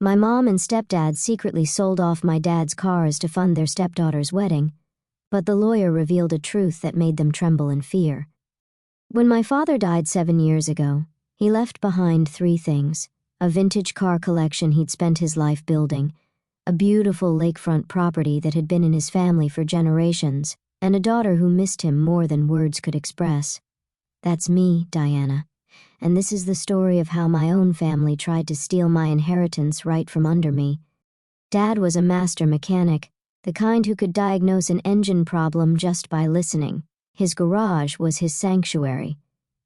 My mom and stepdad secretly sold off my dad's cars to fund their stepdaughter's wedding, but the lawyer revealed a truth that made them tremble in fear. When my father died 7 years ago, he left behind 3 things: a vintage car collection he'd spent his life building, a beautiful lakefront property that had been in his family for generations, and a daughter who missed him more than words could express. That's me, Diana, and this is the story of how my own family tried to steal my inheritance right from under me. Dad was a master mechanic, the kind who could diagnose an engine problem just by listening. His garage was his sanctuary,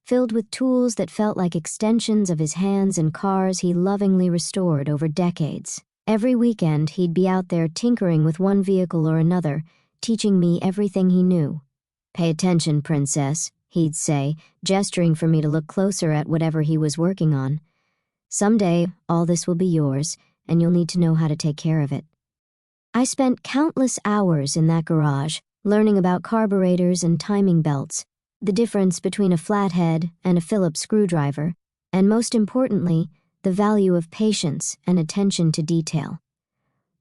filled with tools that felt like extensions of his hands and cars he lovingly restored over decades. Every weekend, he'd be out there tinkering with one vehicle or another, teaching me everything he knew. "Pay attention, princess," he'd say, gesturing for me to look closer at whatever he was working on. "Someday, all this will be yours, and you'll need to know how to take care of it." I spent countless hours in that garage, learning about carburetors and timing belts, the difference between a flathead and a Phillips screwdriver, and most importantly, the value of patience and attention to detail.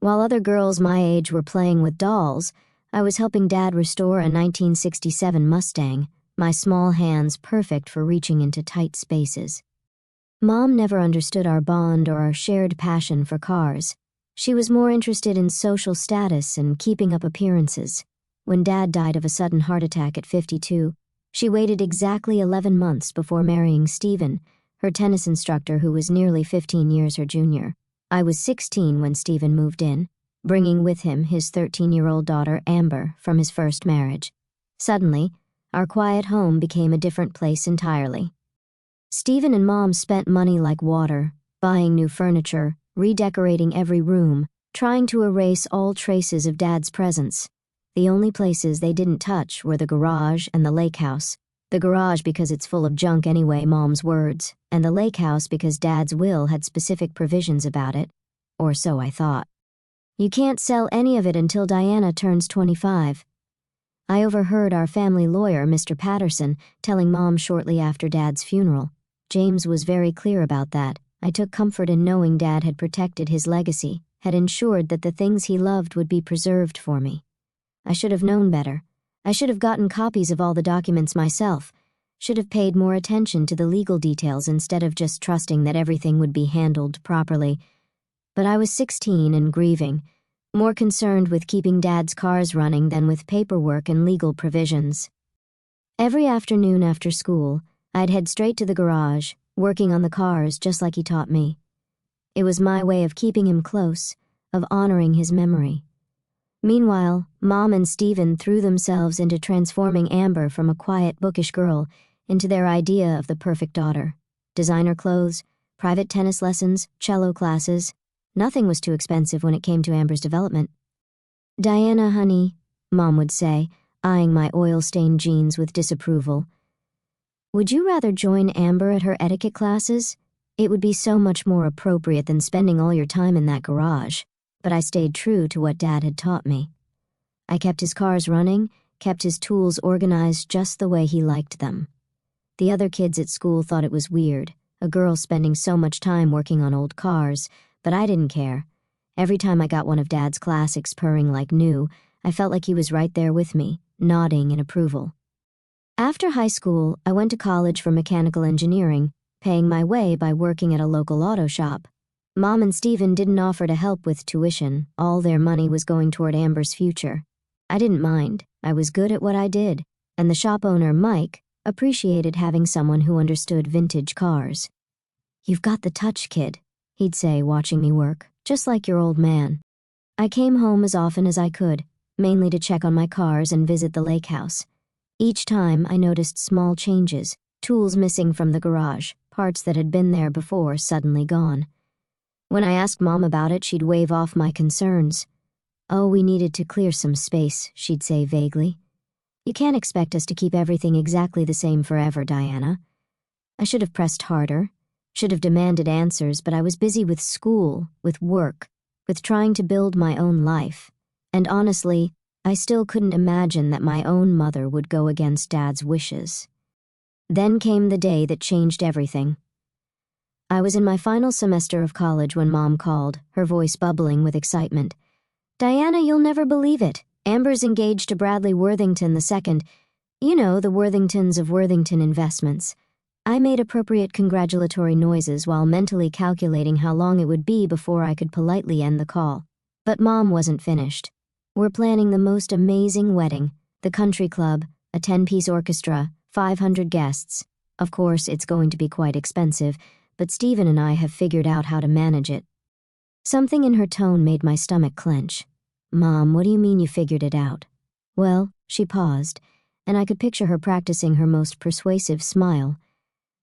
While other girls my age were playing with dolls, I was helping Dad restore a 1967 Mustang, my small hands perfect for reaching into tight spaces. Mom never understood our bond or our shared passion for cars. She was more interested in social status and keeping up appearances. When Dad died of a sudden heart attack at 52, she waited exactly 11 months before marrying Stephen, her tennis instructor who was nearly 15 years her junior. I was 16 when Stephen moved in, bringing with him his 13-year-old daughter Amber from his first marriage. Suddenly, our quiet home became a different place entirely. Stephen and Mom spent money like water, buying new furniture, redecorating every room, trying to erase all traces of Dad's presence. The only places they didn't touch were the garage and the lake house. The garage because it's full of junk anyway, Mom's words, and the lake house because Dad's will had specific provisions about it, or so I thought. You can't sell any of it until Diana turns 25. I overheard our family lawyer, Mr. Patterson, telling Mom shortly after Dad's funeral. James was very clear about that. I took comfort in knowing Dad had protected his legacy, had ensured that the things he loved would be preserved for me. I should have known better. I should have gotten copies of all the documents myself, should have paid more attention to the legal details instead of just trusting that everything would be handled properly. But I was 16 and grieving, more concerned with keeping Dad's cars running than with paperwork and legal provisions. Every afternoon after school, I'd head straight to the garage, working on the cars just like he taught me. It was my way of keeping him close, of honoring his memory. Meanwhile, Mom and Stephen threw themselves into transforming Amber from a quiet, bookish girl into their idea of the perfect daughter. Designer clothes, private tennis lessons, cello classes. Nothing was too expensive when it came to Amber's development. "Diana, honey," Mom would say, eyeing my oil-stained jeans with disapproval, "would you rather join Amber at her etiquette classes? It would be so much more appropriate than spending all your time in that garage." But I stayed true to what Dad had taught me. I kept his cars running, kept his tools organized just the way he liked them. The other kids at school thought it was weird, a girl spending so much time working on old cars, but I didn't care. Every time I got one of Dad's classics purring like new, I felt like he was right there with me, nodding in approval. After high school, I went to college for mechanical engineering, paying my way by working at a local auto shop. Mom and Stephen didn't offer to help with tuition. All their money was going toward Amber's future. I didn't mind. I was good at what I did, and the shop owner, Mike, appreciated having someone who understood vintage cars. "You've got the touch, kid," he'd say, watching me work, "just like your old man." I came home as often as I could, mainly to check on my cars and visit the lake house. Each time, I noticed small changes, tools missing from the garage, parts that had been there before suddenly gone. When I asked Mom about it, she'd wave off my concerns. "Oh, we needed to clear some space," she'd say vaguely. "You can't expect us to keep everything exactly the same forever, Diana." I should have pressed harder, should have demanded answers, but I was busy with school, with work, with trying to build my own life. And honestly, I still couldn't imagine that my own mother would go against Dad's wishes. Then came the day that changed everything. I was in my final semester of college when Mom called, her voice bubbling with excitement. "Diana, you'll never believe it. Amber's engaged to Bradley Worthington II. You know, the Worthingtons of Worthington Investments." I made appropriate congratulatory noises while mentally calculating how long it would be before I could politely end the call. But Mom wasn't finished. "We're planning the most amazing wedding. The country club, a 10-piece orchestra, 500 guests. Of course, it's going to be quite expensive, but Stephen and I have figured out how to manage it." Something in her tone made my stomach clench. "Mom, what do you mean you figured it out?" "Well," she paused, and I could picture her practicing her most persuasive smile.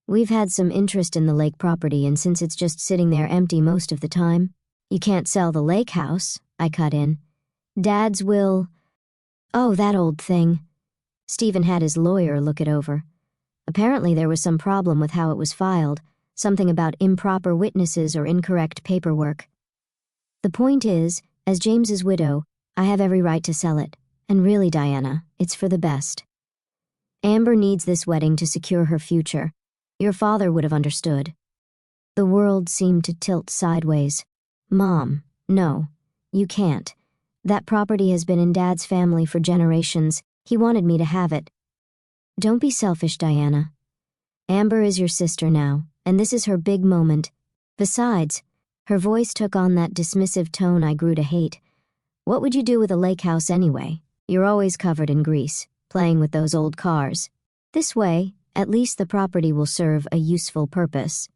"We've had some interest in the lake property, and since it's just sitting there empty most of the time—" "You can't sell the lake house," I cut in. "Dad's will—" "Oh, that old thing." Stephen had his lawyer look it over. Apparently there was some problem with how it was filed, something about improper witnesses or incorrect paperwork. "The point is, as James's widow, I have every right to sell it. And really, Diana, it's for the best. Amber needs this wedding to secure her future. Your father would have understood." The world seemed to tilt sideways. "Mom, no, you can't. That property has been in Dad's family for generations. He wanted me to have it." "Don't be selfish, Diana. Amber is your sister now, and this is her big moment. Besides," her voice took on that dismissive tone I grew to hate, "what would you do with a lake house anyway? You're always covered in grease, playing with those old cars. This way, at least the property will serve a useful purpose."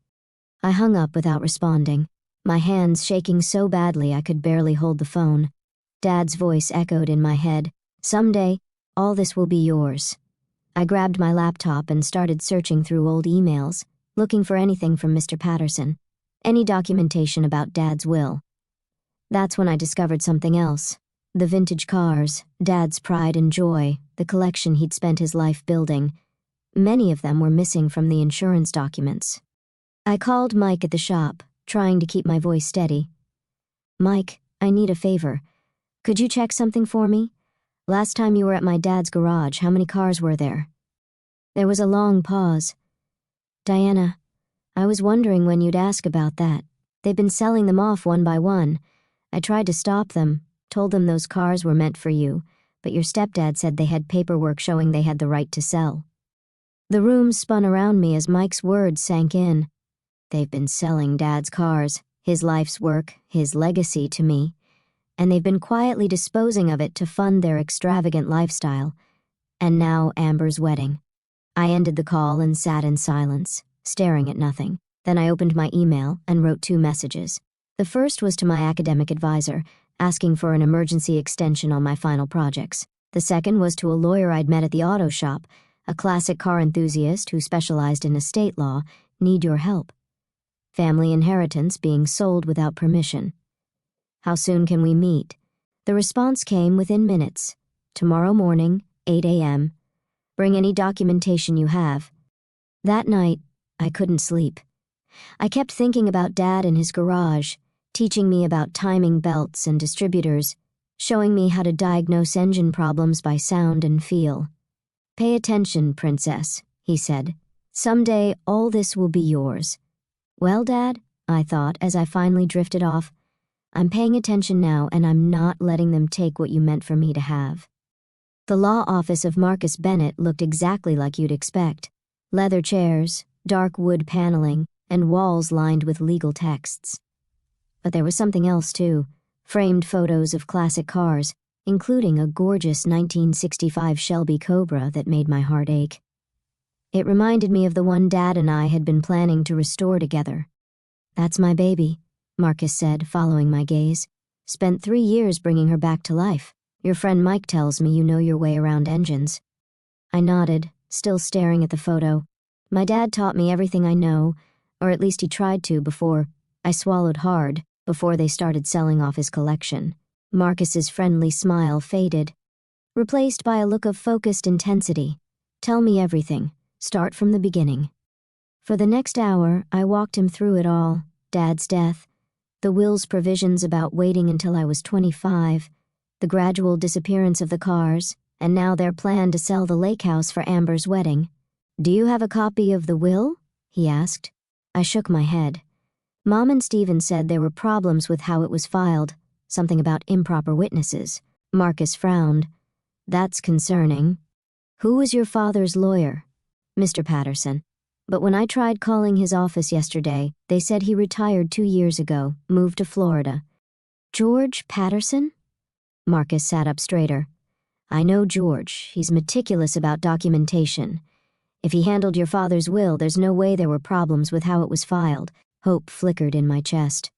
I hung up without responding, my hands shaking so badly I could barely hold the phone. Dad's voice echoed in my head. "Someday, all this will be yours." I grabbed my laptop and started searching through old emails, looking for anything from Mr. Patterson, any documentation about Dad's will. That's when I discovered something else. The vintage cars, Dad's pride and joy, the collection he'd spent his life building. Many of them were missing from the insurance documents. I called Mike at the shop, trying to keep my voice steady. "Mike, I need a favor. Could you check something for me? Last time you were at my dad's garage, how many cars were there?" There was a long pause. "Diana, I was wondering when you'd ask about that. They've been selling them off one by one. I tried to stop them, told them those cars were meant for you, but your stepdad said they had paperwork showing they had the right to sell." The room spun around me as Mike's words sank in. They've been selling Dad's cars, his life's work, his legacy to me, and they've been quietly disposing of it to fund their extravagant lifestyle. And now Amber's wedding. I ended the call and sat in silence, staring at nothing. Then I opened my email and wrote 2 messages. The first was to my academic advisor, asking for an emergency extension on my final projects. The second was to a lawyer I'd met at the auto shop, a classic car enthusiast who specialized in estate law. "Need your help. Family inheritance being sold without permission. How soon can we meet?" The response came within minutes. "Tomorrow morning, 8 a.m. Bring any documentation you have." That night, I couldn't sleep. I kept thinking about Dad in his garage, teaching me about timing belts and distributors, showing me how to diagnose engine problems by sound and feel. "Pay attention, princess," he said. "Someday all this will be yours." Well, Dad, I thought as I finally drifted off, I'm paying attention now, and I'm not letting them take what you meant for me to have. The law office of Marcus Bennett looked exactly like you'd expect. Leather chairs, dark wood paneling, and walls lined with legal texts. But there was something else too, framed photos of classic cars, including a gorgeous 1965 Shelby Cobra that made my heart ache. It reminded me of the one Dad and I had been planning to restore together. "That's my baby," Marcus said, following my gaze. "Spent 3 years bringing her back to life. Your friend Mike tells me you know your way around engines." I nodded, still staring at the photo. My dad taught me everything I know, or at least he tried to before. I swallowed hard, before they started selling off his collection. Marcus's friendly smile faded, replaced by a look of focused intensity. "Tell me everything. Start from the beginning." For the next hour, I walked him through it all. Dad's death, the will's provisions about waiting until I was 25, the gradual disappearance of the cars, and now their plan to sell the lake house for Amber's wedding. "Do you have a copy of the will?" he asked. I shook my head. Mom and Stephen said there were problems with how it was filed, something about improper witnesses. Marcus frowned. That's concerning. Who was your father's lawyer? Mr. Patterson. But when I tried calling his office yesterday, they said he retired 2 years ago, moved to Florida. George Patterson? Marcus sat up straighter. I know George. He's meticulous about documentation. If he handled your father's will, there's no way there were problems with how it was filed. Hope flickered in my chest.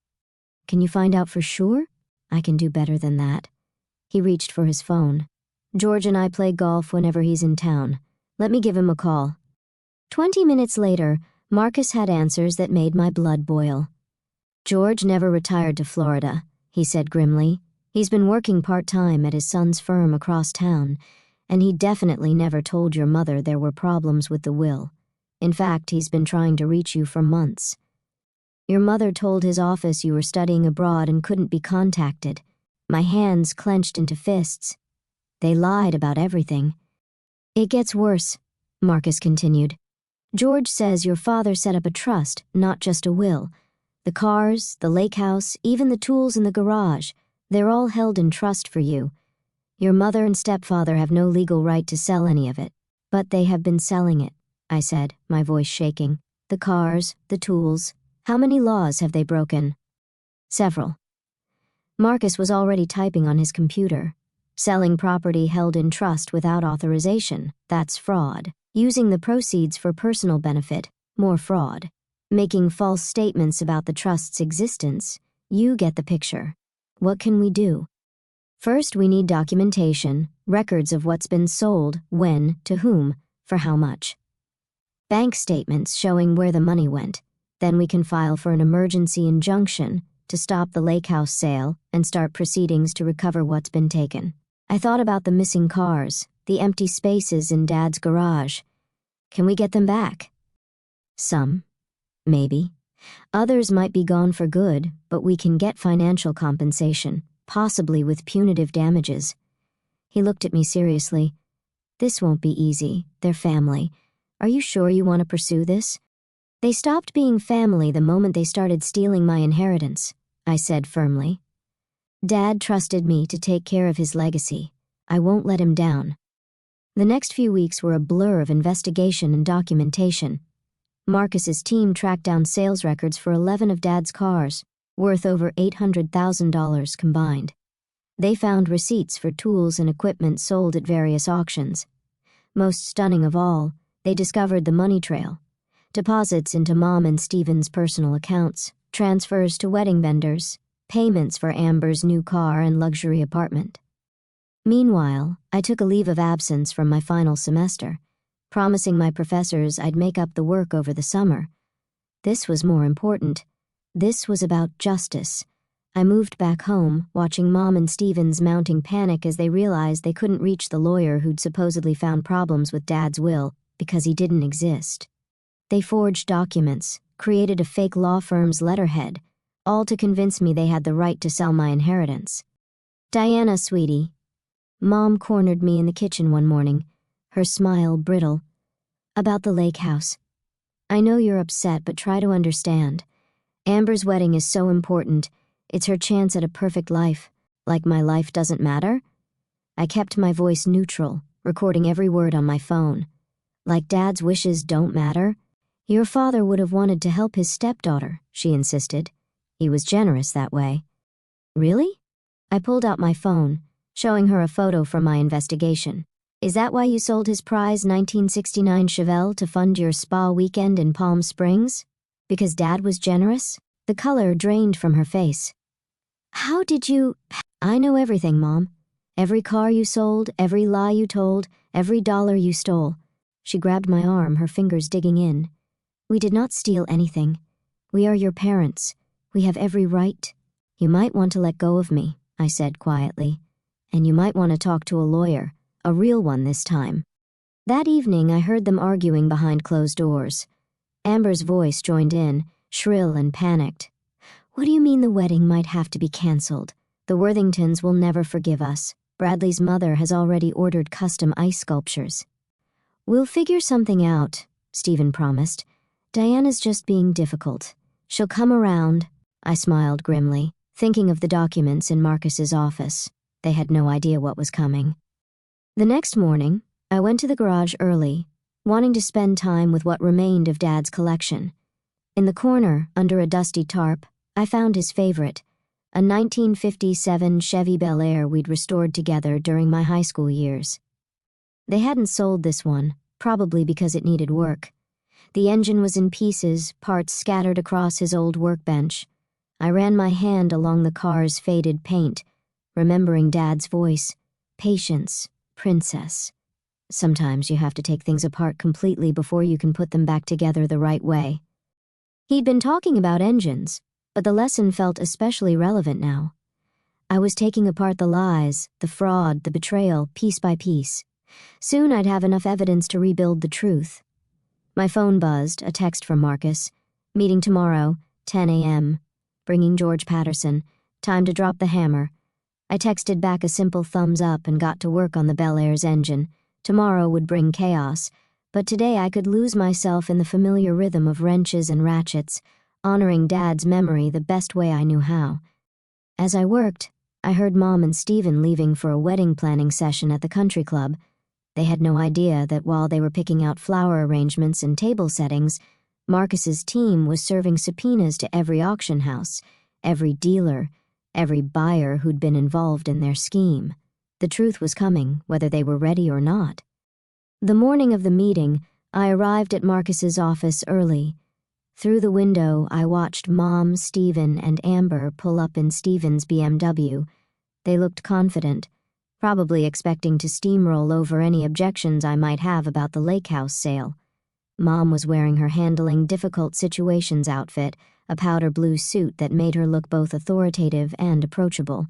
Can you find out for sure? I can do better than that. He reached for his phone. George and I play golf whenever he's in town. Let me give him a call. 20 minutes later, Marcus had answers that made my blood boil. George never retired to Florida, he said grimly. He's been working part-time at his son's firm across town, and he definitely never told your mother there were problems with the will. In fact, he's been trying to reach you for months. Your mother told his office you were studying abroad and couldn't be contacted. My hands clenched into fists. They lied about everything. It gets worse, Marcus continued. George says your father set up a trust, not just a will. The cars, the lake house, even the tools in the garage, they're all held in trust for you. Your mother and stepfather have no legal right to sell any of it, but they have been selling it, I said, my voice shaking. The cars, the tools, how many laws have they broken? Several. Marcus was already typing on his computer. Selling property held in trust without authorization, that's fraud. Using the proceeds for personal benefit, more fraud. Making false statements about the trust's existence, you get the picture. What can we do? First, we need documentation, records of what's been sold, when, to whom, for how much. Bank statements showing where the money went. Then we can file for an emergency injunction to stop the lake house sale and start proceedings to recover what's been taken. I thought about the missing cars, the empty spaces in Dad's garage. Can we get them back? Some. Maybe. Others might be gone for good, but we can get financial compensation, possibly with punitive damages. He looked at me seriously. This won't be easy. They're family. Are you sure you want to pursue this? They stopped being family the moment they started stealing my inheritance, I said firmly. Dad trusted me to take care of his legacy. I won't let him down. The next few weeks were a blur of investigation and documentation. Marcus's team tracked down sales records for 11 of Dad's cars, worth over $800,000 combined. They found receipts for tools and equipment sold at various auctions. Most stunning of all, they discovered the money trail. Deposits into Mom and Stephen's personal accounts, transfers to wedding vendors, payments for Amber's new car and luxury apartment. Meanwhile, I took a leave of absence from my final semester, promising my professors I'd make up the work over the summer. This was more important. This was about justice. I moved back home, watching Mom and Stephen's mounting panic as they realized they couldn't reach the lawyer who'd supposedly found problems with Dad's will because he didn't exist. They forged documents, created a fake law firm's letterhead, all to convince me they had the right to sell my inheritance. Diana, sweetie. Mom cornered me in the kitchen one morning, her smile brittle. About the lake house. I know you're upset, but try to understand. Amber's wedding is so important. It's her chance at a perfect life. Like my life doesn't matter? I kept my voice neutral, recording every word on my phone. Like Dad's wishes don't matter? Your father would have wanted to help his stepdaughter, she insisted. He was generous that way. Really? I pulled out my phone, showing her a photo from my investigation. Is that why you sold his prize 1969 Chevelle to fund your spa weekend in Palm Springs? Because Dad was generous? The color drained from her face. How did you... I know everything, Mom. Every car you sold, every lie you told, every dollar you stole. She grabbed my arm, her fingers digging in. We did not steal anything. We are your parents. We have every right. You might want to let go of me, I said quietly. And you might want to talk to a lawyer, a real one this time. That evening, I heard them arguing behind closed doors. Amber's voice joined in, shrill and panicked. What do you mean the wedding might have to be canceled? The Worthingtons will never forgive us. Bradley's mother has already ordered custom ice sculptures. We'll figure something out, Stephen promised. Diana's just being difficult. She'll come around, I smiled grimly, thinking of the documents in Marcus's office. They had no idea what was coming. The next morning, I went to the garage early, wanting to spend time with what remained of Dad's collection. In the corner, under a dusty tarp, I found his favorite, a 1957 Chevy Bel Air we'd restored together during my high school years. They hadn't sold this one, probably because it needed work. The engine was in pieces, parts scattered across his old workbench. I ran my hand along the car's faded paint, remembering Dad's voice. Patience, princess. Sometimes you have to take things apart completely before you can put them back together the right way. He'd been talking about engines, but the lesson felt especially relevant now. I was taking apart the lies, the fraud, the betrayal, piece by piece. Soon I'd have enough evidence to rebuild the truth. My phone buzzed, a text from Marcus. Meeting tomorrow, 10 a.m. Bringing George Patterson. Time to drop the hammer. I texted back a simple thumbs up and got to work on the Bel Air's engine. Tomorrow would bring chaos, but today I could lose myself in the familiar rhythm of wrenches and ratchets, honoring Dad's memory the best way I knew how. As I worked, I heard Mom and Stephen leaving for a wedding planning session at the country club. They had no idea that while they were picking out flower arrangements and table settings, Marcus's team was serving subpoenas to every auction house, every dealer, every buyer who'd been involved in their scheme. The truth was coming, whether they were ready or not. The morning of the meeting, I arrived at Marcus's office early. Through the window, I watched Mom, Stephen, and Amber pull up in Stephen's BMW. They looked confident, probably expecting to steamroll over any objections I might have about the lake house sale. Mom was wearing her handling difficult situations outfit, a powder blue suit that made her look both authoritative and approachable.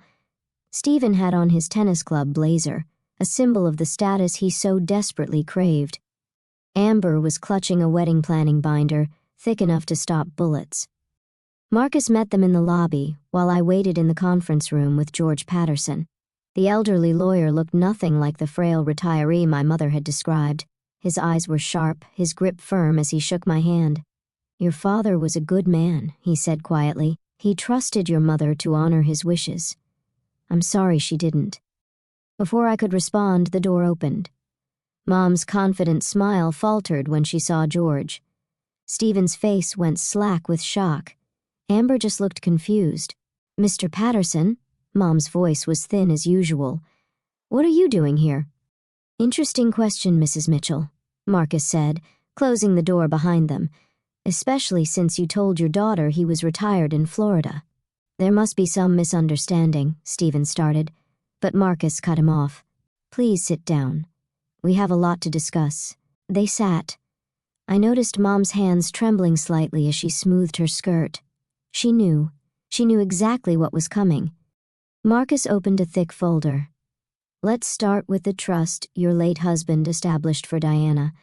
Stephen had on his tennis club blazer, a symbol of the status he so desperately craved. Amber was clutching a wedding planning binder, thick enough to stop bullets. Marcus met them in the lobby, while I waited in the conference room with George Patterson. The elderly lawyer looked nothing like the frail retiree my mother had described. His eyes were sharp, his grip firm as he shook my hand. "Your father was a good man," he said quietly. "He trusted your mother to honor his wishes. I'm sorry she didn't." Before I could respond, the door opened. Mom's confident smile faltered when she saw George. Stephen's face went slack with shock. Amber just looked confused. "Mr. Patterson?" Mom's voice was thin as usual. "What are you doing here?" "Interesting question, Mrs. Mitchell," Marcus said, closing the door behind them, "especially since you told your daughter he was retired in Florida." "There must be some misunderstanding," Stephen started, but Marcus cut him off. "Please sit down. We have a lot to discuss." They sat. I noticed Mom's hands trembling slightly as she smoothed her skirt. She knew. She knew exactly what was coming. Marcus opened a thick folder. "Let's start with the trust your late husband established for Diana,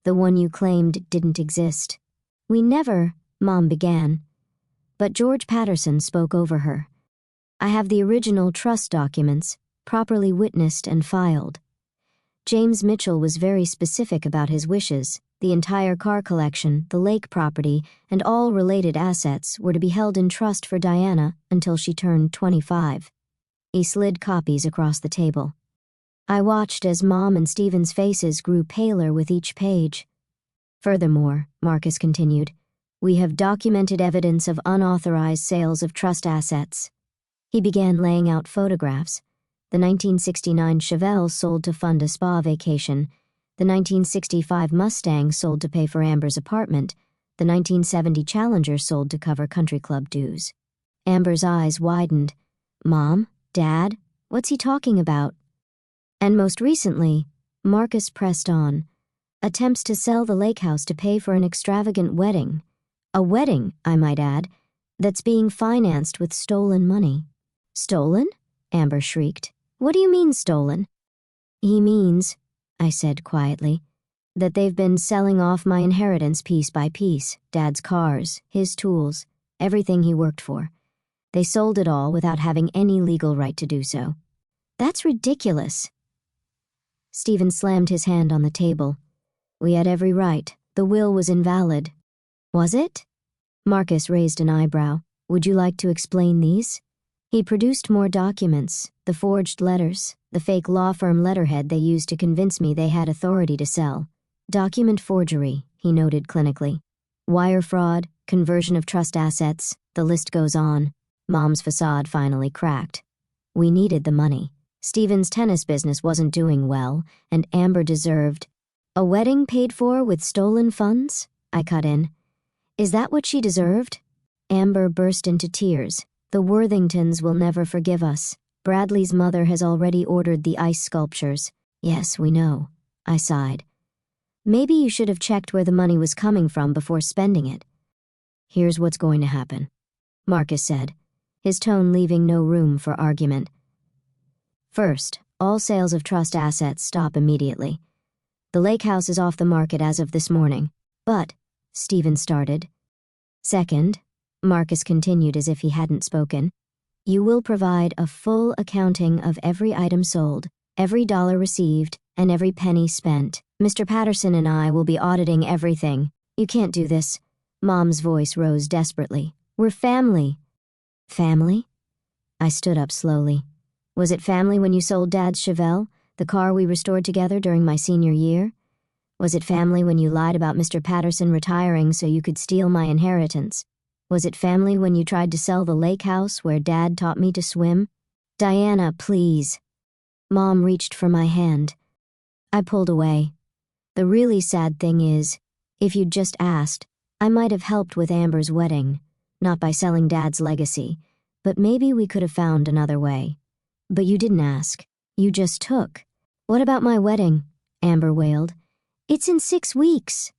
the one you claimed didn't exist." "We never," Mom began. But George Patterson spoke over her. "I have the original trust documents, properly witnessed and filed. James Mitchell was very specific about his wishes. The entire car collection, the lake property, and all related assets were to be held in trust for Diana until she turned 25. He slid copies across the table. I watched as Mom and Stephen's faces grew paler with each page. "Furthermore," Marcus continued, "we have documented evidence of unauthorized sales of trust assets." He began laying out photographs. The 1969 Chevelle sold to fund a spa vacation. The 1965 Mustang sold to pay for Amber's apartment. The 1970 Challenger sold to cover country club dues. Amber's eyes widened. "Mom? Dad? What's he talking about?" And most recently, Marcus pressed on. Attempts to sell the lake house to pay for an extravagant wedding. A wedding, I might add, that's being financed with stolen money. "Stolen?" Amber shrieked. "What do you mean stolen?" "He means," I said quietly, "that they've been selling off my inheritance piece by piece, Dad's cars, his tools, everything he worked for. They sold it all without having any legal right to do so." "That's ridiculous." Stephen slammed his hand on the table. "We had every right. The will was invalid." Was it? Marcus raised an eyebrow. Would you like to explain these? He produced more documents, the forged letters, the fake law firm letterhead they used to convince me they had authority to sell. Document forgery, he noted clinically. Wire fraud, conversion of trust assets, the list goes on. Mom's facade finally cracked. We needed the money. Stephen's tennis business wasn't doing well, and Amber deserved. A wedding paid for with stolen funds? I cut in. Is that what she deserved? Amber burst into tears. The Worthingtons will never forgive us. Bradley's mother has already ordered the ice sculptures. Yes, we know. I sighed. Maybe you should have checked where the money was coming from before spending it. Here's what's going to happen, Marcus said, his tone leaving no room for argument. First, all sales of trust assets stop immediately. The lake house is off the market as of this morning, but, Stephen started. Second, Marcus continued as if he hadn't spoken, you will provide a full accounting of every item sold, every dollar received, and every penny spent. Mr. Patterson and I will be auditing everything. You can't do this. Mom's voice rose desperately. We're family. Family? I stood up slowly. Was it family when you sold Dad's Chevelle, the car we restored together during my senior year? Was it family when you lied about Mr. Patterson retiring so you could steal my inheritance? Was it family when you tried to sell the lake house where Dad taught me to swim? Diana, please. Mom reached for my hand. I pulled away. The really sad thing is, if you'd just asked, I might have helped with Amber's wedding, not by selling Dad's legacy, but maybe we could have found another way. But you didn't ask. You just took. What about my wedding? Amber wailed. It's in 6 weeks.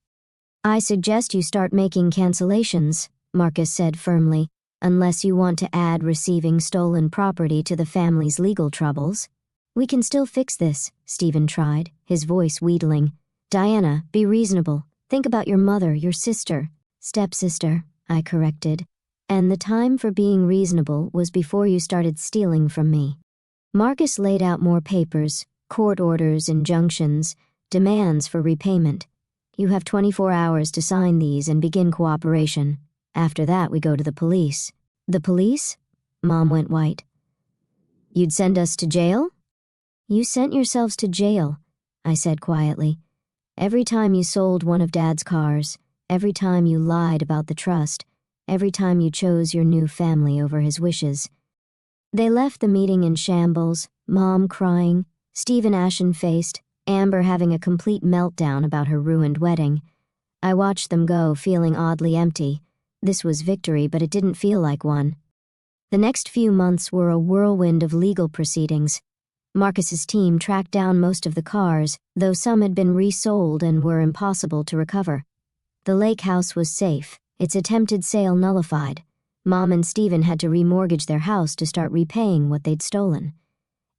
I suggest you start making cancellations, Marcus said firmly, unless you want to add receiving stolen property to the family's legal troubles. We can still fix this, Stephen tried, his voice wheedling. Diana, be reasonable. Think about your mother, your sister. Stepsister, I corrected. And the time for being reasonable was before you started stealing from me. Marcus laid out more papers, court orders, injunctions, demands for repayment. You have 24 hours to sign these and begin cooperation. After that, we go to the police. The police? Mom went white. You'd send us to jail? You sent yourselves to jail, I said quietly. Every time you sold one of Dad's cars, every time you lied about the trust, every time you chose your new family over his wishes. They left the meeting in shambles, Mom crying, Stephen ashen-faced, Amber having a complete meltdown about her ruined wedding. I watched them go, feeling oddly empty. This was victory, but it didn't feel like one. The next few months were a whirlwind of legal proceedings. Marcus's team tracked down most of the cars, though some had been resold and were impossible to recover. The lake house was safe, its attempted sale nullified. Mom and Stephen had to remortgage their house to start repaying what they'd stolen.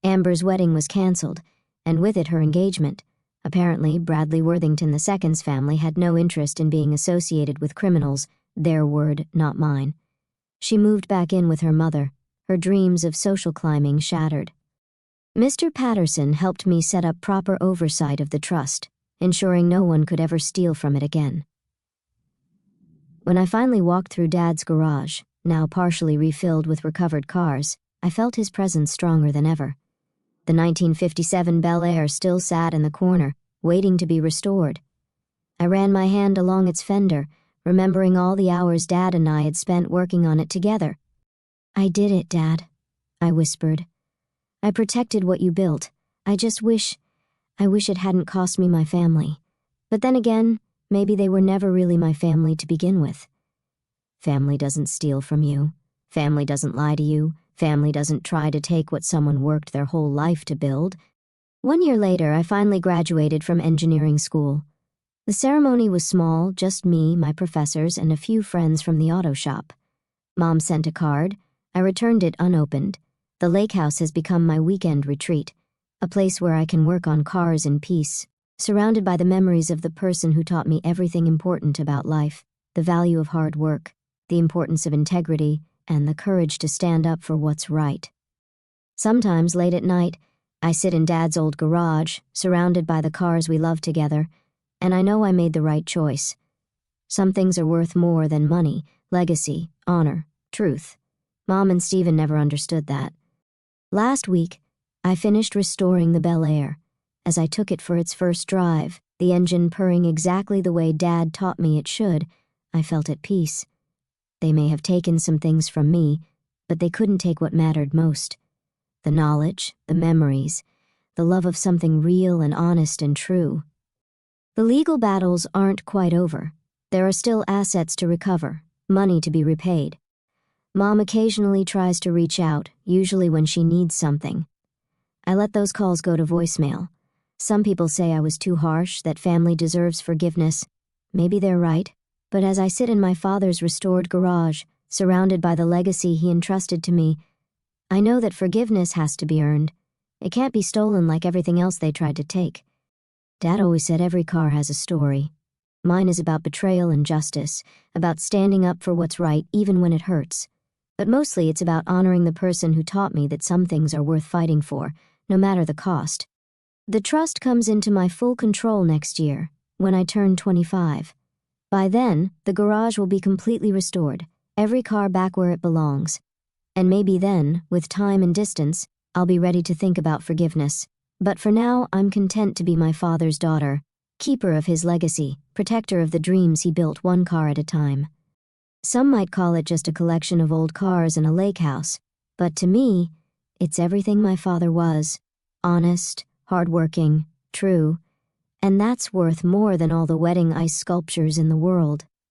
Amber's wedding was canceled, and with it her engagement. Apparently, Bradley Worthington II's family had no interest in being associated with criminals, their word, not mine. She moved back in with her mother, her dreams of social climbing shattered. Mr. Patterson helped me set up proper oversight of the trust, ensuring no one could ever steal from it again. When I finally walked through Dad's garage, now partially refilled with recovered cars, I felt his presence stronger than ever. The 1957 Bel Air still sat in the corner, waiting to be restored. I ran my hand along its fender, remembering all the hours Dad and I had spent working on it together. I did it, Dad, I whispered. I protected what you built. I wish it hadn't cost me my family. But then again, maybe they were never really my family to begin with. Family doesn't steal from you. Family doesn't lie to you. Family doesn't try to take what someone worked their whole life to build. 1 year later, I finally graduated from engineering school. The ceremony was small, just me, my professors, and a few friends from the auto shop. Mom sent a card. I returned it unopened. The lake house has become my weekend retreat, a place where I can work on cars in peace, surrounded by the memories of the person who taught me everything important about life, the value of hard work, the importance of integrity, and the courage to stand up for what's right. Sometimes, late at night, I sit in Dad's old garage, surrounded by the cars we love together, and I know I made the right choice. Some things are worth more than money, legacy, honor, truth. Mom and Stephen never understood that. Last week, I finished restoring the Bel Air. As I took it for its first drive, the engine purring exactly the way Dad taught me it should, I felt at peace. They may have taken some things from me, but they couldn't take what mattered most. The knowledge, the memories, the love of something real and honest and true. The legal battles aren't quite over. There are still assets to recover, money to be repaid. Mom occasionally tries to reach out, usually when she needs something. I let those calls go to voicemail. Some people say I was too harsh, that family deserves forgiveness. Maybe they're right. But as I sit in my father's restored garage, surrounded by the legacy he entrusted to me, I know that forgiveness has to be earned. It can't be stolen like everything else they tried to take. Dad always said every car has a story. Mine is about betrayal and justice, about standing up for what's right even when it hurts. But mostly it's about honoring the person who taught me that some things are worth fighting for, no matter the cost. The trust comes into my full control next year, when I turn 25. By then, the garage will be completely restored, every car back where it belongs. And maybe then, with time and distance, I'll be ready to think about forgiveness. But for now, I'm content to be my father's daughter, keeper of his legacy, protector of the dreams he built one car at a time. Some might call it just a collection of old cars in a lake house, but to me, it's everything my father was. Honest, hardworking, true, and that's worth more than all the wedding ice sculptures in the world.